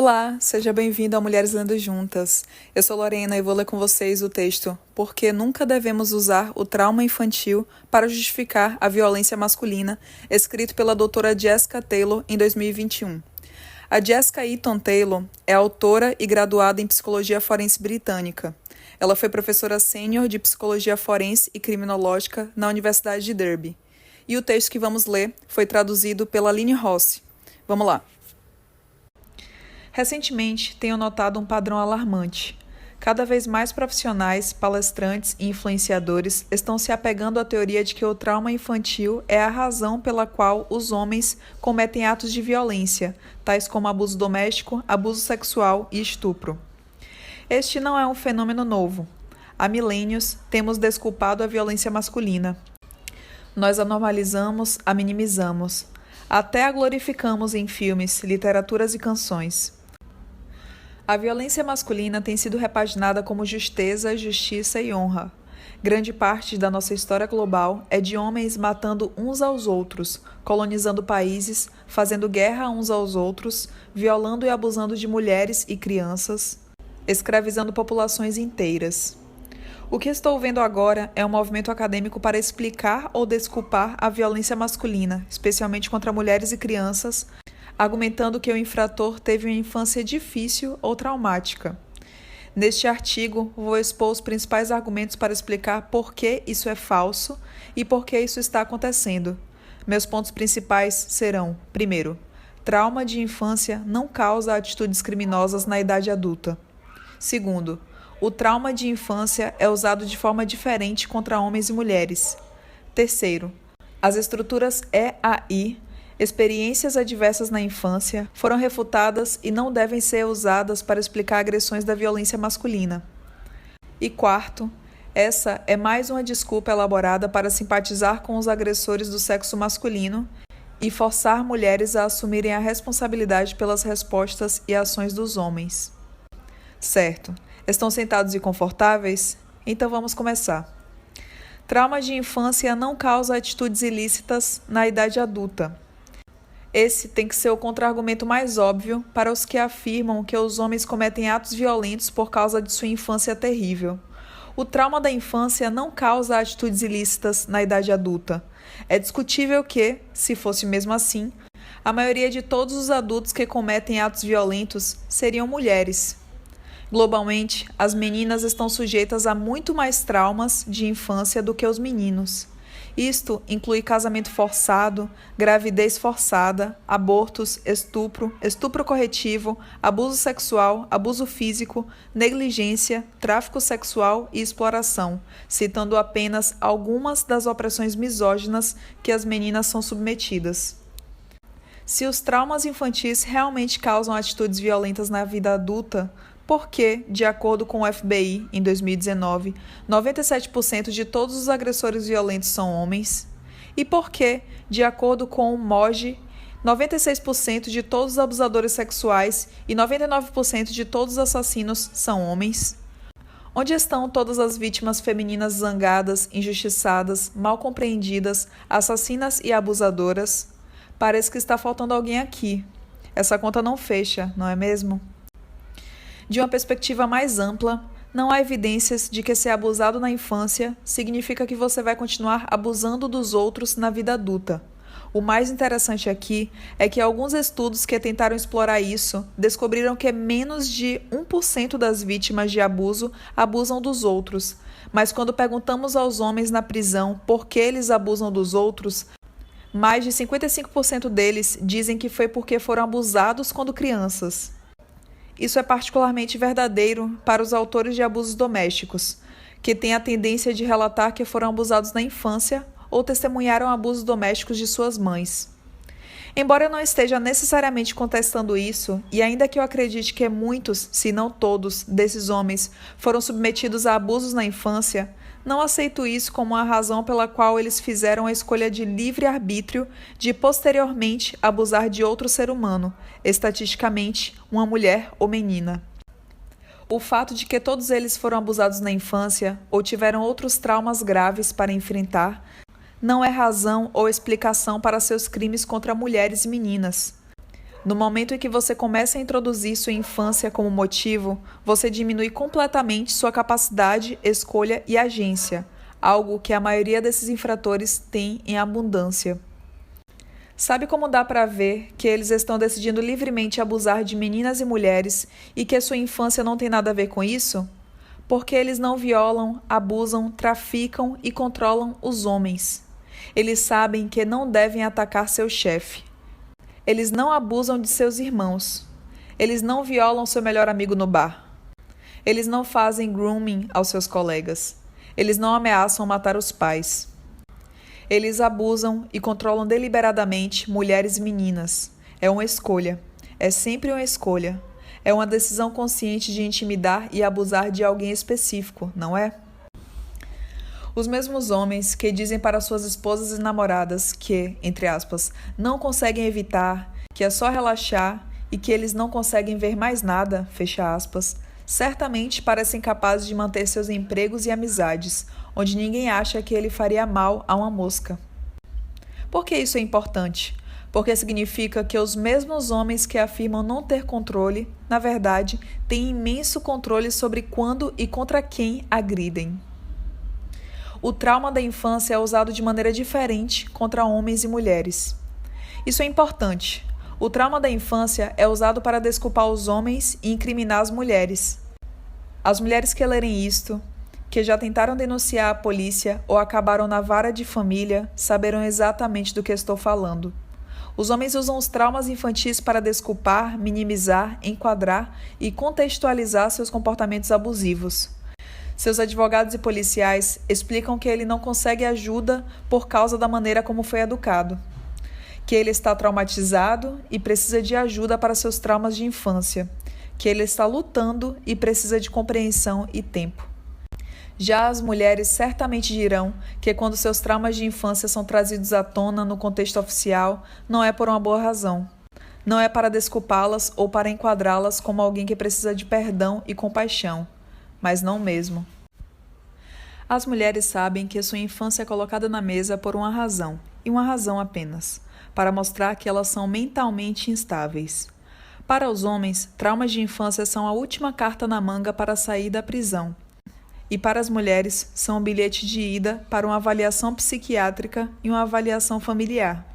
Olá, seja bem-vindo a Mulheres Lendo Juntas. Eu sou Lorena e vou ler com vocês o texto Por que nunca devemos usar o trauma infantil para justificar a violência masculina, escrito pela doutora Jessica Taylor em 2021. A Jessica Eaton Taylor é autora e graduada em Psicologia Forense Britânica. Ela foi professora sênior de Psicologia Forense e Criminológica na Universidade de Derby. E o texto que vamos ler foi traduzido pela Aline Rossi. Vamos lá. Recentemente, tenho notado um padrão alarmante. Cada vez mais profissionais, palestrantes e influenciadores estão se apegando à teoria de que o trauma infantil é a razão pela qual os homens cometem atos de violência, tais como abuso doméstico, abuso sexual e estupro. Este não é um fenômeno novo. Há milênios, temos desculpado a violência masculina. Nós a normalizamos, a minimizamos. Até a glorificamos em filmes, literaturas e canções. A violência masculina tem sido repaginada como justeza, justiça e honra. Grande parte da nossa história global é de homens matando uns aos outros, colonizando países, fazendo guerra uns aos outros, violando e abusando de mulheres e crianças, escravizando populações inteiras. O que estou vendo agora é um movimento acadêmico para explicar ou desculpar a violência masculina, especialmente contra mulheres e crianças, argumentando que o infrator teve uma infância difícil ou traumática. Neste artigo, vou expor os principais argumentos para explicar por que isso é falso e por que isso está acontecendo. Meus pontos principais serão: primeiro, trauma de infância não causa atitudes criminosas na idade adulta. Segundo, o trauma de infância é usado de forma diferente contra homens e mulheres. Terceiro, as estruturas EAI, experiências adversas na infância, foram refutadas e não devem ser usadas para explicar agressões da violência masculina. E quarto, essa é mais uma desculpa elaborada para simpatizar com os agressores do sexo masculino e forçar mulheres a assumirem a responsabilidade pelas respostas e ações dos homens. Certo, estão sentados e confortáveis? Então vamos começar. Trauma de infância não causa atitudes ilícitas na idade adulta. Esse tem que ser o contra-argumento mais óbvio para os que afirmam que os homens cometem atos violentos por causa de sua infância terrível. O trauma da infância não causa atitudes ilícitas na idade adulta. É discutível que, se fosse mesmo assim, a maioria de todos os adultos que cometem atos violentos seriam mulheres. Globalmente, as meninas estão sujeitas a muito mais traumas de infância do que os meninos. Isto inclui casamento forçado, gravidez forçada, abortos, estupro corretivo, abuso sexual, abuso físico, negligência, tráfico sexual e exploração, citando apenas algumas das opressões misóginas que as meninas são submetidas. Se os traumas infantis realmente causam atitudes violentas na vida adulta, porque, de acordo com o FBI, em 2019, 97% de todos os agressores violentos são homens? E porque, de acordo com o MOGE, 96% de todos os abusadores sexuais e 99% de todos os assassinos são homens? Onde estão todas as vítimas femininas zangadas, injustiçadas, mal compreendidas, assassinas e abusadoras? Parece que está faltando alguém aqui. Essa conta não fecha, não é mesmo? De uma perspectiva mais ampla, não há evidências de que ser abusado na infância significa que você vai continuar abusando dos outros na vida adulta. O mais interessante aqui é que alguns estudos que tentaram explorar isso descobriram que menos de 1% das vítimas de abuso abusam dos outros. Mas quando perguntamos aos homens na prisão por que eles abusam dos outros, mais de 55% deles dizem que foi porque foram abusados quando crianças. Isso é particularmente verdadeiro para os autores de abusos domésticos, que têm a tendência de relatar que foram abusados na infância ou testemunharam abusos domésticos de suas mães. Embora eu não esteja necessariamente contestando isso, e ainda que eu acredite que muitos, se não todos, desses homens foram submetidos a abusos na infância, não aceito isso como a razão pela qual eles fizeram a escolha de livre-arbítrio de posteriormente abusar de outro ser humano, estatisticamente, uma mulher ou menina. O fato de que todos eles foram abusados na infância ou tiveram outros traumas graves para enfrentar não é razão ou explicação para seus crimes contra mulheres e meninas. No momento em que você começa a introduzir sua infância como motivo, você diminui completamente sua capacidade, escolha e agência, algo que a maioria desses infratores tem em abundância. Sabe como dá para ver que eles estão decidindo livremente abusar de meninas e mulheres e que sua infância não tem nada a ver com isso? Porque eles não violam, abusam, traficam e controlam os homens. Eles sabem que não devem atacar seu chefe. Eles não abusam de seus irmãos. Eles não violam seu melhor amigo no bar. Eles não fazem grooming aos seus colegas. Eles não ameaçam matar os pais. Eles abusam e controlam deliberadamente mulheres e meninas. É uma escolha. É sempre uma escolha. É uma decisão consciente de intimidar e abusar de alguém específico, não é? Os mesmos homens que dizem para suas esposas e namoradas que, entre aspas, não conseguem evitar, que é só relaxar e que eles não conseguem ver mais nada, fecha aspas, certamente parecem capazes de manter seus empregos e amizades, onde ninguém acha que ele faria mal a uma mosca. Por que isso é importante? Porque significa que os mesmos homens que afirmam não ter controle, na verdade, têm imenso controle sobre quando e contra quem agridem. O trauma da infância é usado de maneira diferente contra homens e mulheres. Isso é importante. O trauma da infância é usado para desculpar os homens e incriminar as mulheres. As mulheres que lerem isto, que já tentaram denunciar a polícia ou acabaram na vara de família, saberão exatamente do que estou falando. Os homens usam os traumas infantis para desculpar, minimizar, enquadrar e contextualizar seus comportamentos abusivos. Seus advogados e policiais explicam que ele não consegue ajuda por causa da maneira como foi educado, que ele está traumatizado e precisa de ajuda para seus traumas de infância, que ele está lutando e precisa de compreensão e tempo. Já as mulheres certamente dirão que quando seus traumas de infância são trazidos à tona no contexto oficial, não é por uma boa razão. Não é para desculpá-las ou para enquadrá-las como alguém que precisa de perdão e compaixão, mas não mesmo. As mulheres sabem que sua infância é colocada na mesa por uma razão, e uma razão apenas, para mostrar que elas são mentalmente instáveis. Para os homens, traumas de infância são a última carta na manga para sair da prisão. E para as mulheres, são um bilhete de ida para uma avaliação psiquiátrica e uma avaliação familiar.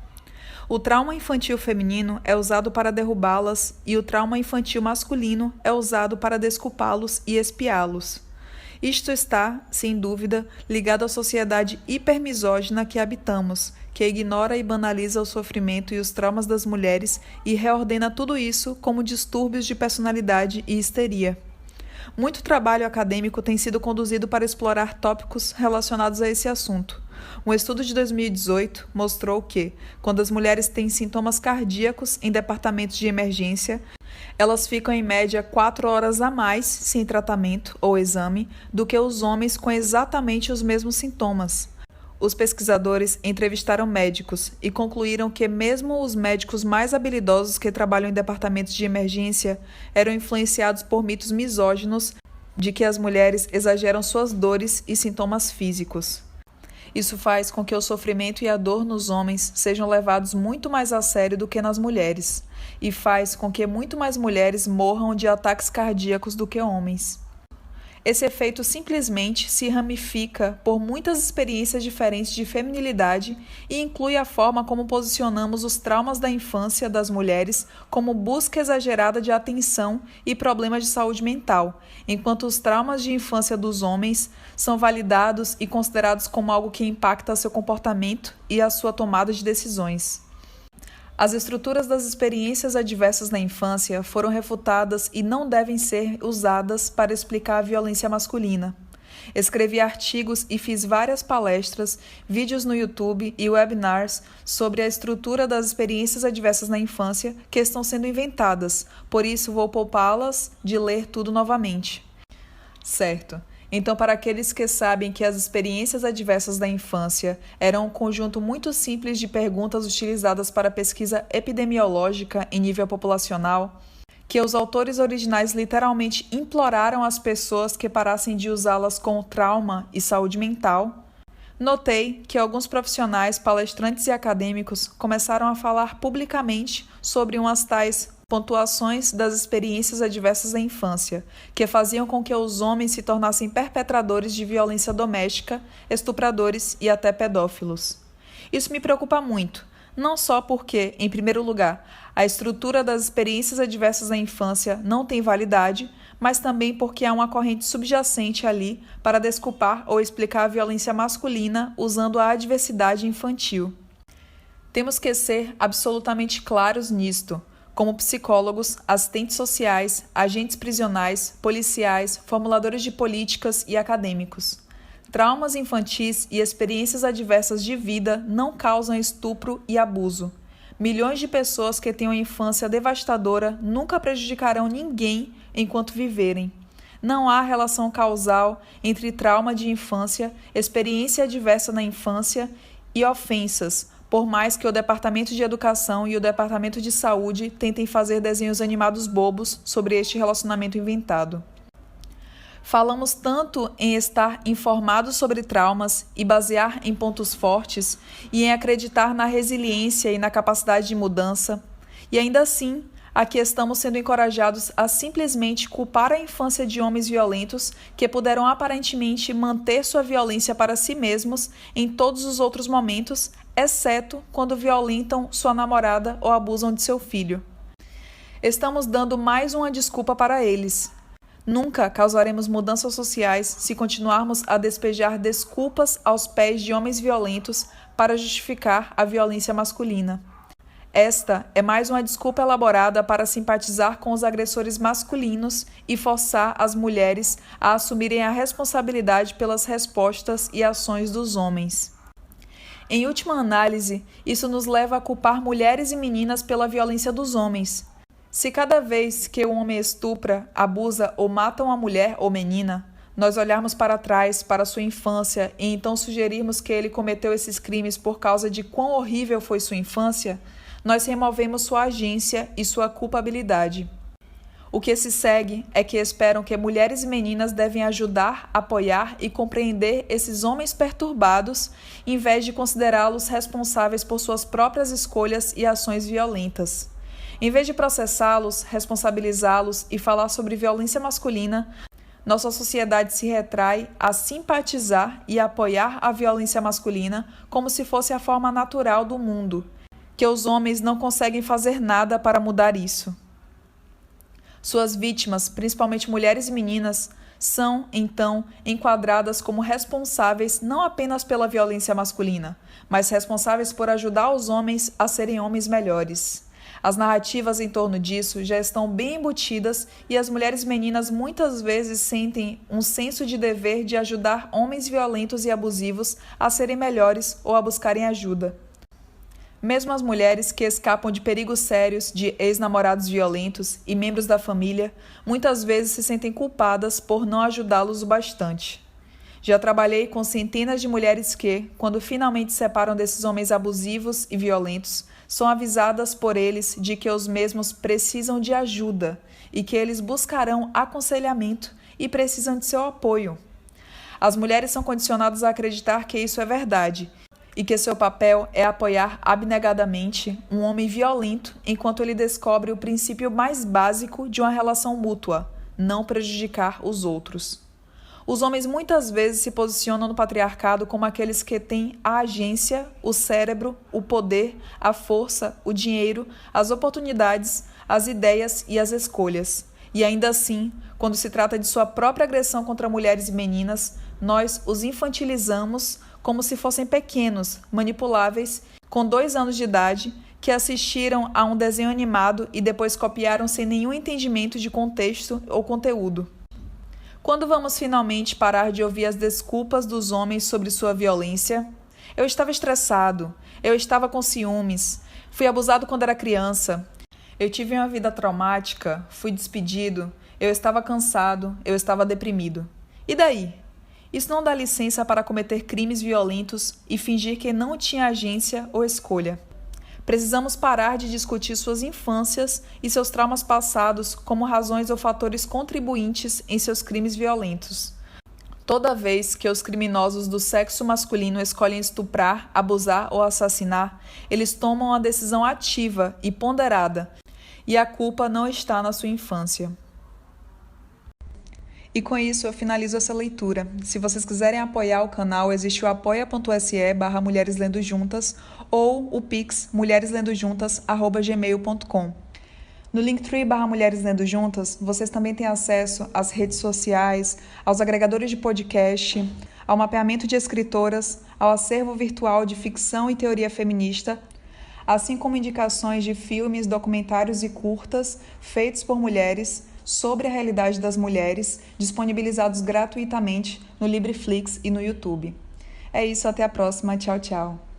O trauma infantil feminino é usado para derrubá-las e o trauma infantil masculino é usado para desculpá-los e espiá-los. Isto está, sem dúvida, ligado à sociedade hipermisógina que habitamos, que ignora e banaliza o sofrimento e os traumas das mulheres e reordena tudo isso como distúrbios de personalidade e histeria. Muito trabalho acadêmico tem sido conduzido para explorar tópicos relacionados a esse assunto. Um estudo de 2018 mostrou que, quando as mulheres têm sintomas cardíacos em departamentos de emergência, elas ficam em média 4 horas a mais sem tratamento ou exame do que os homens com exatamente os mesmos sintomas. Os pesquisadores entrevistaram médicos e concluíram que mesmo os médicos mais habilidosos que trabalham em departamentos de emergência eram influenciados por mitos misóginos de que as mulheres exageram suas dores e sintomas físicos. Isso faz com que o sofrimento e a dor nos homens sejam levados muito mais a sério do que nas mulheres, e faz com que muito mais mulheres morram de ataques cardíacos do que homens. Esse efeito simplesmente se ramifica por muitas experiências diferentes de feminilidade e inclui a forma como posicionamos os traumas da infância das mulheres como busca exagerada de atenção e problemas de saúde mental, enquanto os traumas de infância dos homens são validados e considerados como algo que impacta seu comportamento e a sua tomada de decisões. As estruturas das experiências adversas na infância foram refutadas e não devem ser usadas para explicar a violência masculina. Escrevi artigos e fiz várias palestras, vídeos no YouTube e webinars sobre a estrutura das experiências adversas na infância que estão sendo inventadas, por isso vou poupá-las de ler tudo novamente. Certo. Então, para aqueles que sabem que as experiências adversas da infância eram um conjunto muito simples de perguntas utilizadas para pesquisa epidemiológica em nível populacional, que os autores originais literalmente imploraram às pessoas que parassem de usá-las com trauma e saúde mental, Notei que alguns profissionais, palestrantes e acadêmicos começaram a falar publicamente sobre umas tais pontuações das experiências adversas da infância, que faziam com que os homens se tornassem perpetradores de violência doméstica, estupradores e até pedófilos. Isso me preocupa muito, não só porque, em primeiro lugar, a estrutura das experiências adversas da infância não tem validade, mas também porque há uma corrente subjacente ali para desculpar ou explicar a violência masculina usando a adversidade infantil. Temos que ser absolutamente claros nisto, como psicólogos, assistentes sociais, agentes prisionais, policiais, formuladores de políticas e acadêmicos. Traumas infantis e experiências adversas de vida não causam estupro e abuso. Milhões de pessoas que têm uma infância devastadora nunca prejudicarão ninguém enquanto viverem. Não há relação causal entre trauma de infância, experiência adversa na infância e ofensas, por mais que o Departamento de Educação e o Departamento de Saúde tentem fazer desenhos animados bobos sobre este relacionamento inventado. Falamos tanto em estar informados sobre traumas e basear em pontos fortes e em acreditar na resiliência e na capacidade de mudança, e ainda assim, aqui estamos sendo encorajados a simplesmente culpar a infância de homens violentos que puderam aparentemente manter sua violência para si mesmos em todos os outros momentos, exceto quando violentam sua namorada ou abusam de seu filho. Estamos dando mais uma desculpa para eles. Nunca causaremos mudanças sociais se continuarmos a despejar desculpas aos pés de homens violentos para justificar a violência masculina. Esta é mais uma desculpa elaborada para simpatizar com os agressores masculinos e forçar as mulheres a assumirem a responsabilidade pelas respostas e ações dos homens. Em última análise, isso nos leva a culpar mulheres e meninas pela violência dos homens. Se cada vez que o homem estupra, abusa ou mata uma mulher ou menina, nós olharmos para trás, para sua infância, e então sugerirmos que ele cometeu esses crimes por causa de quão horrível foi sua infância, nós removemos sua agência e sua culpabilidade. O que se segue é que esperam que mulheres e meninas devem ajudar, apoiar e compreender esses homens perturbados, em vez de considerá-los responsáveis por suas próprias escolhas e ações violentas. Em vez de processá-los, responsabilizá-los e falar sobre violência masculina, nossa sociedade se retrai a simpatizar e apoiar a violência masculina como se fosse a forma natural do mundo, que os homens não conseguem fazer nada para mudar isso. Suas vítimas, principalmente mulheres e meninas, são, então, enquadradas como responsáveis não apenas pela violência masculina, mas responsáveis por ajudar os homens a serem homens melhores. As narrativas em torno disso já estão bem embutidas e as mulheres e meninas muitas vezes sentem um senso de dever de ajudar homens violentos e abusivos a serem melhores ou a buscarem ajuda. Mesmo as mulheres que escapam de perigos sérios de ex-namorados violentos e membros da família, muitas vezes se sentem culpadas por não ajudá-los o bastante. Já trabalhei com centenas de mulheres que, quando finalmente se separam desses homens abusivos e violentos, são avisadas por eles de que os mesmos precisam de ajuda e que eles buscarão aconselhamento e precisam de seu apoio. As mulheres são condicionadas a acreditar que isso é verdade e que seu papel é apoiar abnegadamente um homem violento enquanto ele descobre o princípio mais básico de uma relação mútua: não prejudicar os outros. Os homens muitas vezes se posicionam no patriarcado como aqueles que têm a agência, o cérebro, o poder, a força, o dinheiro, as oportunidades, as ideias e as escolhas. E ainda assim, quando se trata de sua própria agressão contra mulheres e meninas, nós os infantilizamos como se fossem pequenos, manipuláveis, com 2 anos de idade, que assistiram a um desenho animado e depois copiaram sem nenhum entendimento de contexto ou conteúdo. Quando vamos finalmente parar de ouvir as desculpas dos homens sobre sua violência? Eu estava estressado, eu estava com ciúmes, fui abusado quando era criança, eu tive uma vida traumática, fui despedido, eu estava cansado, eu estava deprimido. E daí? Isso não dá licença para cometer crimes violentos e fingir que não tinha agência ou escolha. Precisamos parar de discutir suas infâncias e seus traumas passados como razões ou fatores contribuintes em seus crimes violentos. Toda vez que os criminosos do sexo masculino escolhem estuprar, abusar ou assassinar, eles tomam uma decisão ativa e ponderada, e a culpa não está na sua infância. E com isso eu finalizo essa leitura. Se vocês quiserem apoiar o canal, existe o apoia.se/Mulheres Lendo Juntas ou o Pix mulhereslendojuntas@gmail.com. No Linktree/Mulheres Lendo Juntas, vocês também têm acesso às redes sociais, aos agregadores de podcast, ao mapeamento de escritoras, ao acervo virtual de ficção e teoria feminista, assim como indicações de filmes, documentários e curtas feitos por mulheres sobre a realidade das mulheres, disponibilizados gratuitamente no Libreflix e no YouTube. É isso, até a próxima. Tchau, tchau.